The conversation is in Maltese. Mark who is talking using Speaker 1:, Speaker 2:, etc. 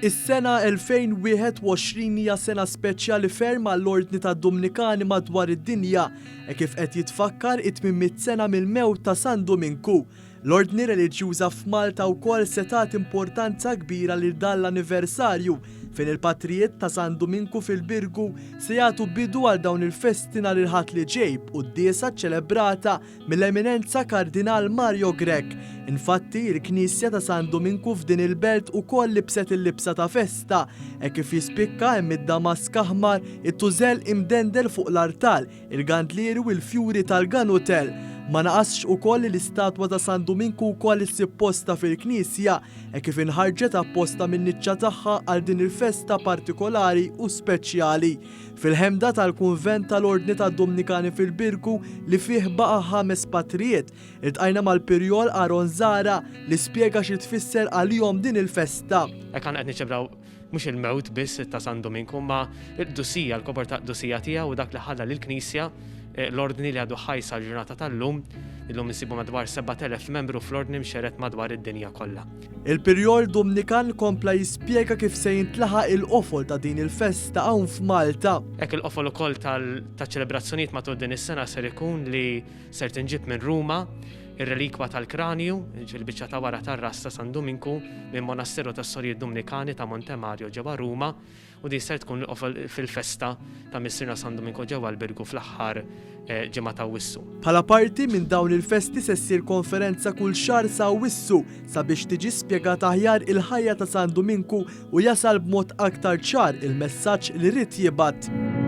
Speaker 1: Is-sena 2021 hija sena speċjali ferm għall-Ordni tad-Dominikani madwar id-dinja kif qed jitfakkar it-800 sena mill-mewt ta' San Domingku. L-Ordni reliġjuża f'Malta wkoll setat importanza kbira lil dan l-anniversarju fejn il-patrijiet ta' San Domingku fil-Birgu se jagħtu bidu għal dawn il-festi nhar il-ħadd li ġej qudiesa ċċelebrata mill-Eminenza Kardinal Mario Grech. Infatti, il-Knisja ta' San Domingku f'din il-belt ukoll libset il-libsa ta' festa kif jispikka hemm id-damask aħmar, it-tużel imdendel fuq l-artal, il-gandlieri u l-fjuri tal-ganutel. Ma naqasx ukoll l-istatwa ta' San Domingku wkoll issib posta fil-Knisja kif inħarġet apposta min-niċċa tagħha għal din il-festa partikolari u speċjali. Fil-ħemda tal-Kunvent tal-Ordni tad-Dominikani fil-Birgu li fih baqa' 5 patrijiet, iltqajna mal-Pirjol Aron Zara li spjega xi tfisser għalihom din il-festa.
Speaker 2: Hekk qed niċċebraw mhux il-mewt biss ta' San Domingku, ma d-dussija, l-kobor ta' d-dussija tiegħu u dak li ħalla lill-Knisja l-ordni li għadu ħajsa l-ġurnata tal-lum, illum nsibu madwar 7,000 membru fl-ordni mxeret madwar id-dinja kollha.
Speaker 1: Il-Pirjol Dominikan kompla jispjega kif se jintlaħaq il-qofol ta' din il-festa hawn f'Malta.
Speaker 2: Hekk il-qofol ukoll ta' ċelebrazzjonijiet matul din is-sena ser ikun li ser tinġib minn Ruma ir-relikwa tal-kranju, il-biċċa ta' wara tar-ras ta' San Domingku minn Monasteru tas-Sorjiet Dominikani ta' Monte Mario ġewwa Ruma, u di ser tkun fil-festa ta' Missirna San Domingku ġewwa l-Birgu fl-aħħar ġimgħa ta' Wissu.
Speaker 1: Bħala parti minn dawn il-festi se ssir konferenza kull xahar sa' Wissu sabiex tiġi spjegata aħjar il-ħajja ta' San Domingku u jasal b'mod aktar ċar il-messaġġ li rid jibgħat.